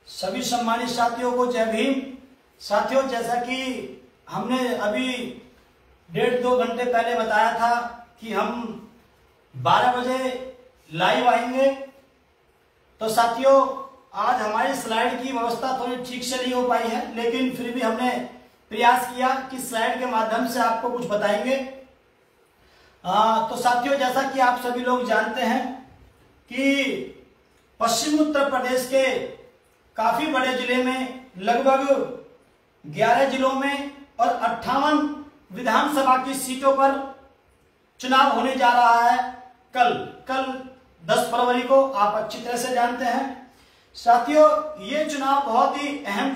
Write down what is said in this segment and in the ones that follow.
सभी सम्मानित साथियों को जय भीम। साथियों, जैसा कि हमने अभी 1.5-2 घंटे पहले बताया था कि हम 12 बजे लाइव आएंगे, तो साथियों आज हमारी स्लाइड की व्यवस्था थोड़ी ठीक से नहीं हो पाई है, लेकिन फिर भी हमने प्रयास किया कि स्लाइड के माध्यम से आपको कुछ बताएंगे। तो साथियों, जैसा कि आप सभी लोग जानते हैं कि पश्चिम उत्तर प्रदेश के काफी बड़े जिले में लगभग 11 जिलों में और 58 विधानसभा की सीटों पर चुनाव होने जा रहा है। कल 10 फरवरी को, आप अच्छी तरह से जानते हैं। साथियों, ये चुनाव बहुत ही अहम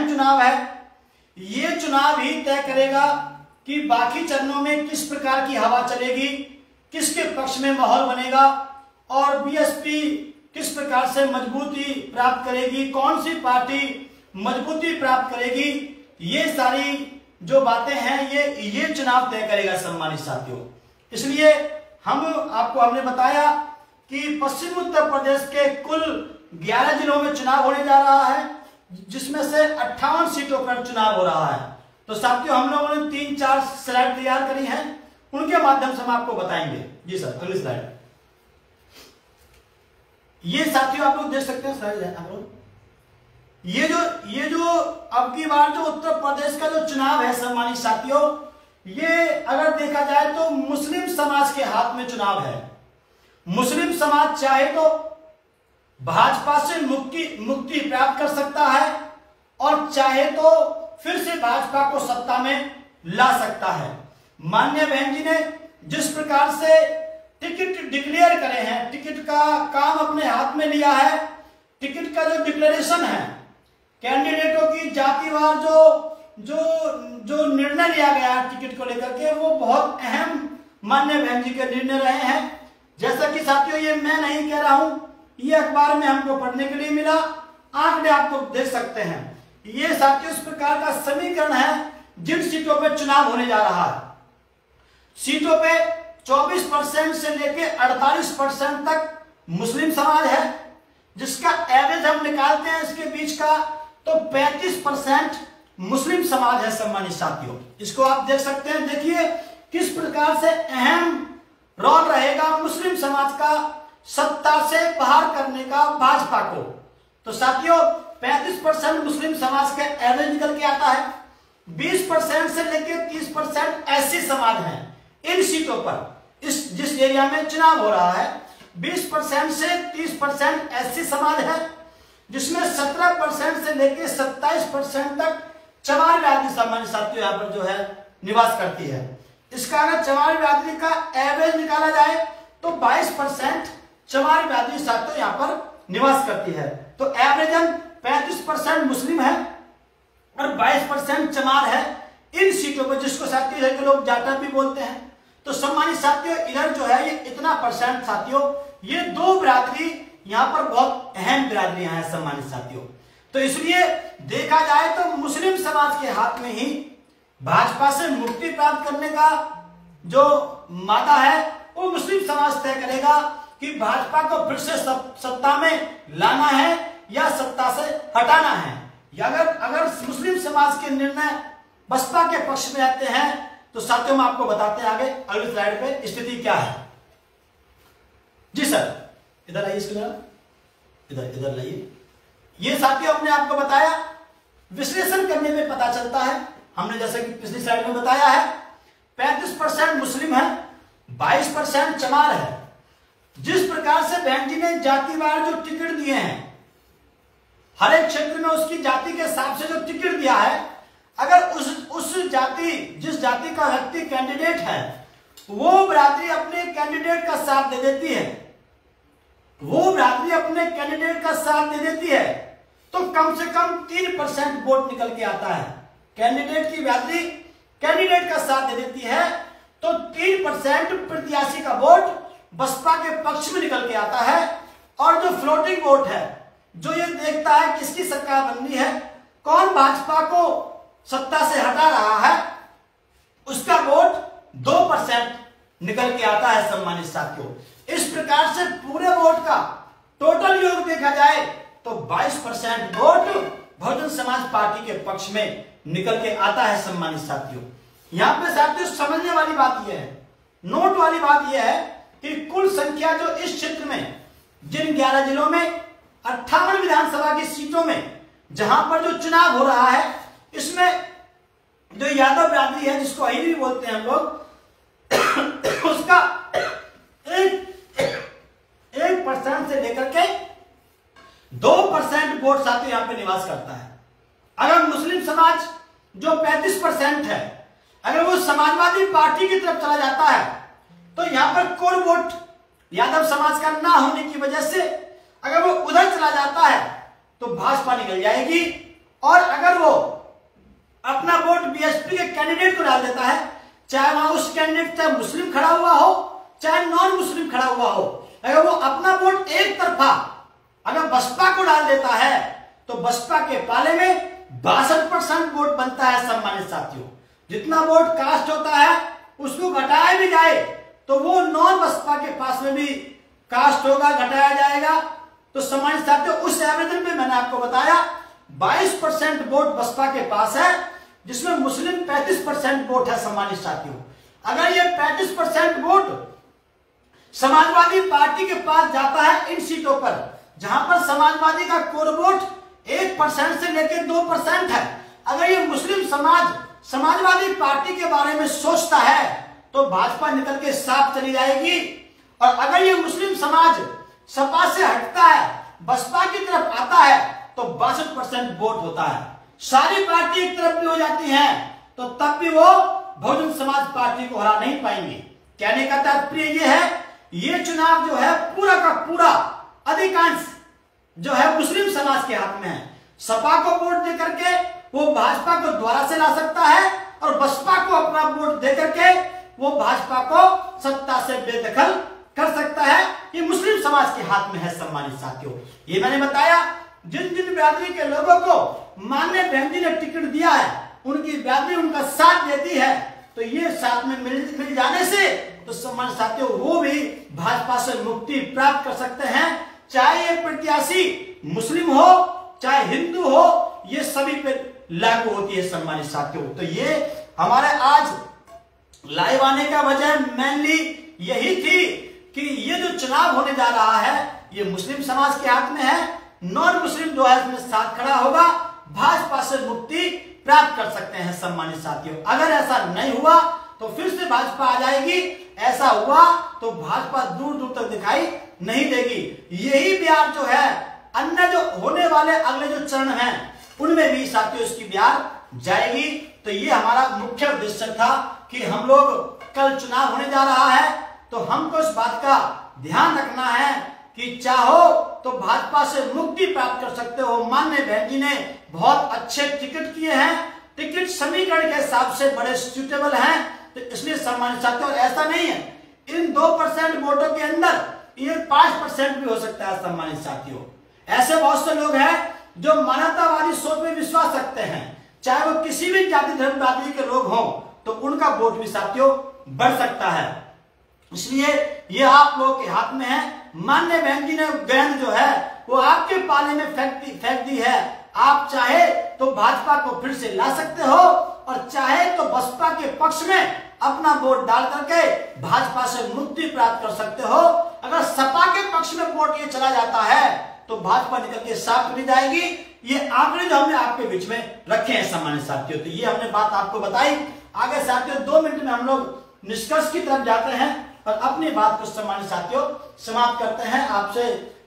चुनाव है। ये चुनाव ही तय करेगा कि बाकी चरणों में किस प्रकार की हवा चलेगी, किसके पक्ष में माहौल बनेगा और बीएसपी किस प्रकार से मजबूती प्राप्त करेगी, कौन सी पार्टी मजबूती प्राप्त करेगी। ये सारी जो बातें हैं ये चुनाव तय करेगा सम्मानित साथियों। इसलिए हमने बताया कि पश्चिम उत्तर प्रदेश के कुल 11 जिलों में चुनाव होने जा रहा है, जिसमें से 58 सीटों पर चुनाव हो रहा है। तो साथियों, हम लोगों ने 3-4 स्लाइड तैयार करी हैं, उनके माध्यम से हम आपको बताएंगे। जी सर, अगली स्लाइड। ये साथियों आप लोग देख सकते हैं स्लाइड आप लोग। ये जो अब की बार जो उत्तर प्रदेश का जो चुनाव है सम्मानित साथियों, ये अगर देखा जाए तो मुस्लिम समाज के हाथ में चुनाव है। मुस्लिम समाज चाहे तो भाजपा से मुक्ति प्राप्त कर सकता है और चाहे तो फिर से भाजपा को सत्ता में ला सकता है। माननीय बहन जी ने जिस प्रकार से टिकट डिक्लेयर करे हैं, टिकट का काम अपने हाथ में लिया है। टिकट का जो डिक्लेरेशन है, कैंडिडेटों की जातिवार जो निर्णय लिया गया टिकट को लेकर के, वो बहुत अहम माननीय बहन जी के निर्णय रहे हैं। जैसा कि साथियों, ये मैं नहीं कह रहा हूं, ये अखबार में हमको पढ़ने के लिए मिला, आंकड़े आप लोग देख सकते हैं। ये साथियों इस प्रकार का समीकरण है जिन सीटों पर चुनाव होने जा रहा है। सीटों पे 24% से लेकर 48% तक मुस्लिम समाज है, जिसका एवरेज हम निकालते हैं इसके बीच का, तो 35% मुस्लिम समाज है सम्मानित साथियों। इसको आप देख सकते हैं। देखिए किस प्रकार से अहम रोल रहेगा मुस्लिम समाज का सत्ता से बाहर करने का भाजपा को। तो साथियों 35% मुस्लिम समाज का एवरेज निकल के आता है। 20% से लेकर 30% ऐसे समाज हैं इन सीटों पर, जिस एरिया में चुनाव हो रहा है। 20% से 30% ऐसी समाज है, जिसमें 17% से लेकर 27% तक चमार बिरादरी सामान्य साथियों यहाँ पर जो है निवास करती है। इसका अगर चमार बिरादरी का एवरेज निकाला जाए तो 22% चमार बिरादरी साथियों यहाँ पर निवास करती है। तो एवरेजन 35% मुस्लिम है और 22% चमार है इन सीटों पर, जिसको साथियों के लोग जाटा भी बोलते हैं। तो सम्मानित साथियों, इधर जो है ये इतना परसेंट साथियों, ये 2 बिरादरी यहाँ पर बहुत अहम बिरादरियां हैं सम्मानित साथियों। तो इसलिए देखा जाए तो मुस्लिम समाज के हाथ में ही भाजपा से मुक्ति प्राप्त करने का जो मादा है, वो मुस्लिम समाज तय करेगा कि भाजपा को फिर से सत्ता में लाना है या सत्ता से हटाना है। या अगर मुस्लिम समाज के निर्णय बसपा के पक्ष में आते हैं, तो साथियों हम आपको बताते हैं आगे अगली स्लाइड पे स्थिति क्या है। जी सर, इधर आइए, इधर लाइए। ये साथियों हमने आपको बताया, विश्लेषण करने में पता चलता है, हमने जैसे कि पिछली स्लाइड में बताया है, 35% मुस्लिम है, 22% चमार है। जिस प्रकार से बहन जी ने जातिवार जो टिकट दिए हैं, हर एक क्षेत्र में उसकी जाति के हिसाब से जो टिकट दिया है, अगर उस जाति जिस जाति का व्यक्ति कैंडिडेट है, वो बिरादरी अपने कैंडिडेट का साथ दे देती है, वो बिरादरी अपने कैंडिडेट का साथ दे देती है, तो कम से कम 3% वोट निकल के आता है। कैंडिडेट की बिरादरी कैंडिडेट का साथ दे देती है, तो 3% प्रत्याशी का वोट बसपा के पक्ष में निकल के आता है। और जो फ्लोटिंग वोट है, जो ये देखता है किसकी सरकार बननी है, कौन भाजपा को सत्ता से हटा रहा है, उसका वोट 2% निकल के आता है सम्मानित साथियों। इस प्रकार से पूरे वोट का टोटल योग देखा जाए तो 22% वोट बहुजन समाज पार्टी के पक्ष में निकल के आता है। सम्मानित साथियों, यहां पे साथियों समझने वाली बात यह है, नोट वाली बात यह है कि कुल संख्या जो इस क्षेत्र में, जिन 11 जिलों में 58 विधानसभा की सीटों में जहां पर जो चुनाव हो रहा है, इसमें जो यादव बिरादरी है, जिसको अहिर भी बोलते हैं हम लोग, उसका 1% से लेकर के 2% वोट साथियों यहां पे निवास करता है। अगर मुस्लिम समाज जो 35% है, अगर वो समाजवादी पार्टी की तरफ चला जाता है, तो यहां पर कोर वोट यादव समाज का ना होने की वजह से अगर वो उधर चला जाता है तो भाजपा निकल जाएगी। और अगर वो अपना वोट बीएसपी के कैंडिडेट को डाल देता है, चाहे वहां उस कैंडिडेट चाहे मुस्लिम खड़ा हुआ हो चाहे नॉन मुस्लिम खड़ा हुआ हो, अगर वो अपना वोट एक तरफा अगर बसपा को डाल देता है तो बसपा के पाले में 62% वोट बनता है। सम्मानित साथियों, जितना वोट कास्ट होता है उसको घटाया भी जाए तो वो नॉन बसपा के पास में भी कास्ट होगा, घटाया जाएगा। तो सम्मानित साथियों, उस एवरेज में मैंने आपको बताया 22% वोट बसपा के पास है, जिसमें मुस्लिम 35% वोट है। सम्मानित साथियों, अगर ये 35% वोट समाजवादी पार्टी के पास जाता है इन सीटों पर, जहां पर समाजवादी का कोर वोट 1% से लेकर 2% है, अगर ये मुस्लिम समाज समाजवादी पार्टी के बारे में सोचता है तो भाजपा निकल के साफ चली जाएगी। और अगर ये मुस्लिम समाज सपा से हटता है, बसपा की तरफ आता है, तो 62% वोट होता है। सारी पार्टी एक तरफ भी हो जाती हैं तो तब भी वो बहुजन समाज पार्टी को हरा नहीं पाएंगे। कहने का तात्पर्य ये है, ये चुनाव जो है पूरा का पूरा अधिकांश जो है मुस्लिम समाज के हाथ में है। सपा को वोट दे करके वो भाजपा को द्वारा से ला सकता है और बसपा को अपना वोट दे करके वो भाजपा को सत्ता से बेदखल कर सकता है। ये मुस्लिम समाज के हाथ में है। सम्मानित साथियों, ये मैंने बताया, जिन जिन बिरादरी के लोगों को माननीय बहन जी ने टिकट दिया है, उनकी बिरादरी उनका साथ देती है, तो ये साथ में मिल जाने से तो सम्मानित साथियों वो भी भाजपा से मुक्ति प्राप्त कर सकते हैं। चाहे ये प्रत्याशी मुस्लिम हो चाहे हिंदू हो, ये सभी पे लागू होती है। सम्मानित साथियों, तो ये हमारे आज लाइव आने का वजह मेनली यही थी कि ये जो चुनाव होने जा रहा है ये मुस्लिम समाज के हाथ में है। नॉन मुस्लिम जो है इसमें साथ खड़ा होगा, भाजपा से मुक्ति प्राप्त कर सकते हैं। सम्मानित साथियों, अगर ऐसा नहीं हुआ तो फिर से भाजपा आ जाएगी, ऐसा हुआ तो भाजपा दूर दूर तक दिखाई नहीं देगी। यही बिहार जो है अन्य जो होने वाले अगले जो चरण हैं उनमें भी साथियों इसकी बिहार जाएगी। तो ये हमारा मुख्य उद्देश्य था कि हम लोग कल चुनाव होने जा रहा है तो हमको इस बात का ध्यान रखना है कि चाहो तो भाजपा से मुक्ति प्राप्त कर सकते हो। माननीय बहन जी ने बहुत अच्छे टिकट किए हैं, टिकट समीकरण के हिसाब से बड़े सूटेबल हैं, तो इसलिए सम्मानित साथियों ऐसा नहीं है इन 2% वोटों के अंदर ये 5% भी हो सकता है। सम्मानित साथियों, ऐसे बहुत से लोग हैं जो मानवतावादी सोच में विश्वास रखते हैं, चाहे वो किसी भी जाति धर्म बिरादरी के लोग हों, तो उनका वोट भी साथियों बढ़ सकता है। इसलिए ये आप लोगों के हाथ में है। माननीय बहन जी ने गेंद जो है वो आपके पाले में फेंक दी है। आप चाहे तो भाजपा को फिर से ला सकते हो और चाहे तो बसपा के पक्ष में अपना वोट डाल करके भाजपा से मुक्ति प्राप्त कर सकते हो। अगर सपा के पक्ष में वोट ये चला जाता है तो भाजपा निकल के साफ चली जाएगी। ये आंकड़े जो हमने आपके बीच में रखे हैं सम्मानित साथियों, तो ये हमने बात आपको बताई। आगे साथियों 2 मिनट में हम लोग निष्कर्ष की तरफ जाते हैं और अपनी बात को सम्मानित साथियों समाप्त करते हैं। आपसे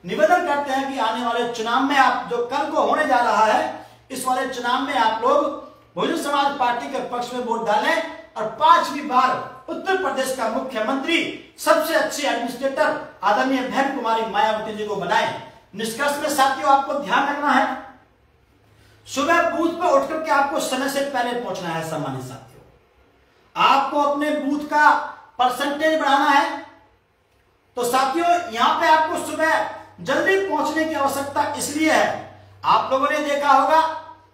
निवेदन करते हैं कि आने वाले चुनाव में आप जो कल को होने जा रहा है, इस वाले चुनाव में आप लोग बहुजन समाज पार्टी के पक्ष में वोट डालें और 5वीं बार उत्तर प्रदेश का मुख्यमंत्री, सबसे अच्छी एडमिनिस्ट्रेटर आदरणीय बहन कुमारी मायावती जी को बनाएं। निष्कर्ष में साथियों आपको ध्यान रखना है, सुबह बूथ पर उठ करके आपको समय से पहले पहुंचना है। सम्मानित साथियों, आपको अपने बूथ का परसेंटेज बढ़ाना है। तो साथियों यहां पे आपको सुबह जल्दी पहुंचने की आवश्यकता इसलिए है, आप लोगों ने देखा होगा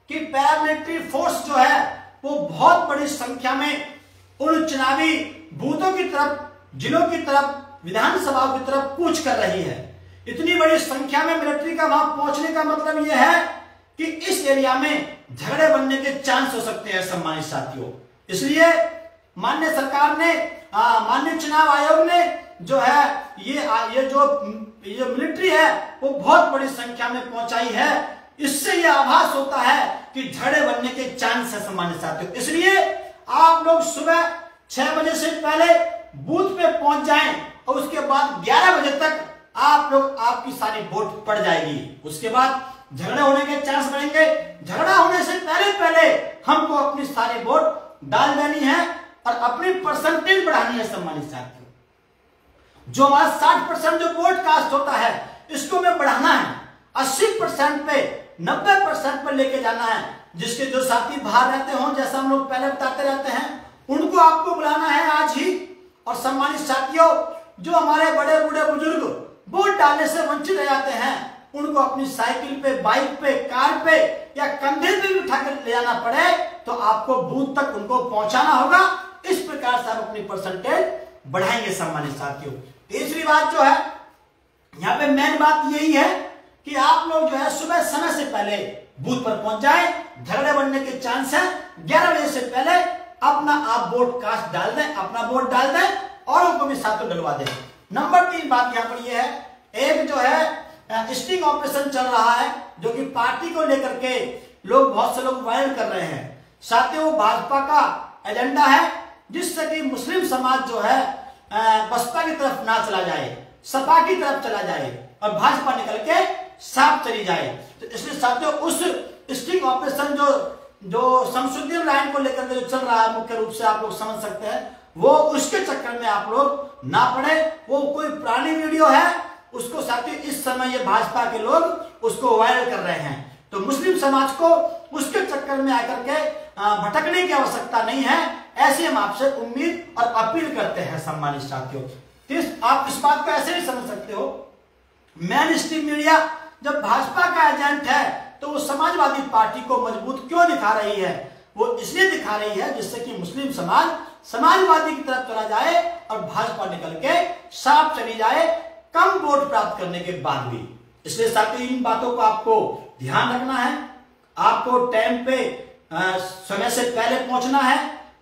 कि पैरामिलिट्री फोर्स जो है वो बहुत बड़ी संख्या में उन चुनावी बूथों की तरफ, जिलों की तरफ, विधानसभाओं की तरफ कूच कर रही है। इतनी बड़ी संख्या में मिलिट्री का वहां पहुंचने का मतलब यह है कि इस एरिया में झगड़े बनने के चांस हो सकते हैं सम्मानित साथियों। इसलिए माननीय सरकार ने, माननीय चुनाव आयोग ने जो है ये जो मिलिट्री है वो बहुत बड़ी संख्या में पहुंचाई है। इससे ये आभास होता है कि झगड़े बनने के चांस है सम्मानित साथियों। इसलिए आप लोग सुबह 6 बजे से पहले बूथ पे पहुंच जाएं और उसके बाद 11 बजे तक आप लोग, आपकी सारी वोट पड़ जाएगी। उसके बाद झगड़े होने के चांस बढ़ेंगे। झगड़ा होने से पहले हमको अपनी सारी वोट डाल देनी है और अपनी परसेंटेज बढ़ानी है सम्मानित साथियों। जो हमारा 60% जो वोट कास्ट होता है इसको हमें बढ़ाना है, 80% पे 90% पर लेके जाना है। जिसके जो साथी बाहर रहते हो, जैसा हम लोग पहले बताते रहते हैं, उनको आपको बुलाना है आज ही। और सम्मानित साथियों, जो हमारे बड़े बूढ़े बुजुर्ग वोट डालने से वंचित रह जाते हैं, उनको अपनी साइकिल पे, बाइक पे, कार पे या कंधे पे भी उठाकर ले जाना पड़े तो आपको बूथ तक उनको पहुंचाना होगा। इस प्रकार से आप अपनी परसेंटेज बढ़ाएंगे सम्मानित साथियों। तीसरी बात जो है, यहाँ पे मेन बात यही है कि आप लोग जो है सुबह समय से पहले बूथ पर पहुंच जाए। झगड़े बनने के चांस है, 11 बजे से पहले अपना आप वोट कास्ट डाल दें, अपना वोट डाल दें, औरों को भी साथ डलवा दें। नंबर 3 बात यहाँ पर यह है, एक जो है स्टिंग ऑपरेशन चल रहा है जो कि पार्टी को लेकर के बहुत से लोग वायरल कर रहे हैं। साथियों, भाजपा का एजेंडा है जिससे कि मुस्लिम समाज जो है बसपा की तरफ ना चला जाए, सपा की तरफ चला जाए और भाजपा निकल के साफ चली जाए। तो इसलिए साथियों, उस स्टिंग ऑपरेशन जो शमसुद्दीन लाइन को लेकर के जो चल रहा है, मुख्य रूप से आप लोग समझ सकते हैं, वो उसके चक्कर में आप लोग ना पड़े। वो कोई पुरानी वीडियो है, उसको साथियों इस समय ये भाजपा के लोग उसको वायरल कर रहे हैं। तो मुस्लिम समाज को उसके चक्कर में आकर के भटकने की आवश्यकता नहीं है। ऐसे हम आपसे उम्मीद और अपील करते हैं सम्मानित साथियों। आप इस बात को ऐसे भी समझ सकते हो, मेन स्ट्रीम मीडिया जब भाजपा का एजेंट है तो वो समाजवादी पार्टी को मजबूत क्यों दिखा रही है? वो इसलिए दिखा रही है जिससे कि मुस्लिम समाज समाजवादी की तरफ चला जाए और भाजपा निकल के साफ चली जाए, कम वोट प्राप्त करने के बाद भी। इसलिए साथियों, इन बातों को आपको ध्यान रखना है। आपको टाइम पे समय से पहले पहुंचना है,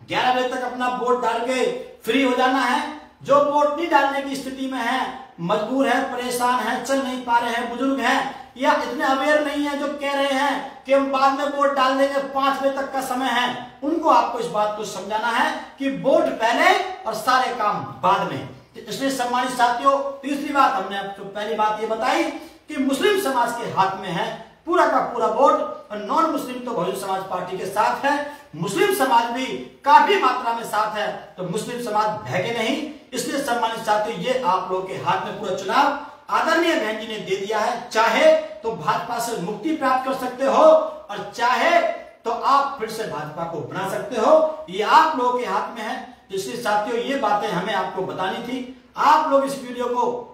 11 बजे तक अपना वोट डाल के फ्री हो जाना है। जो वोट नहीं डालने की स्थिति में है, मजबूर है, परेशान है, चल नहीं पा रहे हैं, बुजुर्ग हैं या इतने अवेयर नहीं है, जो कह रहे हैं कि हम बाद में वोट डाल देंगे, 5 बजे तक का समय है, उनको आपको इस बात को समझाना है कि वोट पहले और सारे काम बाद में। इसलिए सम्मानित साथियों, तीसरी बात हमने आपको पहली बात ये बताई कि मुस्लिम समाज के हाथ में है पूरा का पूरा वोट और नॉन मुस्लिम तो बहुजन समाज पार्टी के साथ है। मुस्लिम समाज भी काफी मात्रा में साथ है, तो मुस्लिम समाज भयगे नहीं। इसलिए सम्मानित साथियों, ये आप लोगों के हाथ में पूरा चुनाव आदरणीय बहन जी ने दे दिया है। चाहे तो भाजपा से मुक्ति प्राप्त कर सकते हो और चाहे तो आप फिर से भाजपा को बना सकते हो। ये आप लोगों के हाथ में है। इसलिए साथियों, ये बातें हमें आपको बतानी थी। आप लोग इस वीडियो को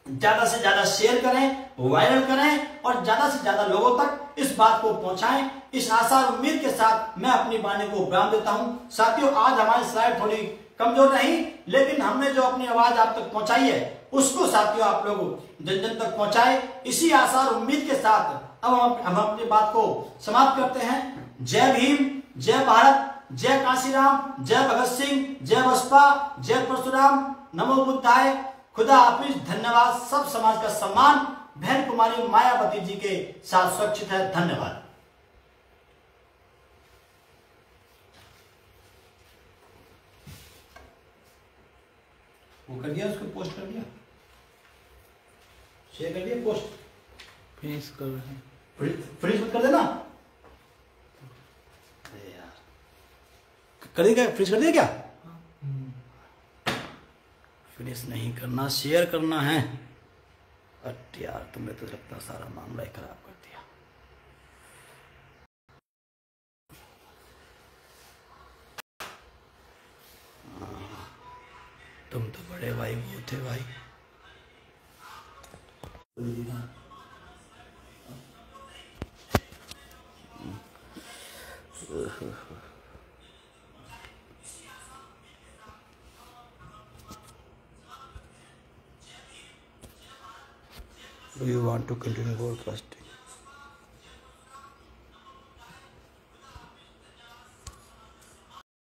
ज्यादा से ज्यादा शेयर करें, वायरल करें और ज्यादा से ज्यादा लोगों तक इस बात को पहुंचाएं। इस आशा और उम्मीद के साथ मैं अपनी वाणी को विराम देता हूं। साथियों, आज हमारी स्लाइड थोड़ी कमजोर रही, लेकिन हमने जो अपनी आवाज आप तक पहुंचाई है उसको साथियों आप लोग जन जन तक पहुंचाए। इसी आशा और उम्मीद के साथ अब हम अपनी बात को समाप्त करते हैं। जय भीम, जय भारत, जय काशीराम, जय भगत सिंह, जय बसपा, जय परशुराम, नमो बुद्धाय, खुदा हाफिज, धन्यवाद। सब समाज का सम्मान बहन कुमारी मायावती जी के साथ सुरक्षित है। धन्यवाद। वो कर दिया, उसको पोस्ट कर दिया, शेयर कर दिया, पोस्ट फिनिश कर रहे हैं, फ्रीज कर देना। कर दिया, फ्रीज कर दिया क्या? फिनिश नहीं करना, शेयर करना है। अरे यार, तुमने तो लगता सारा मामला ही खराब कर दिया। तुम तो बड़े भाई वो थे भाई। Do you want to continue broadcasting?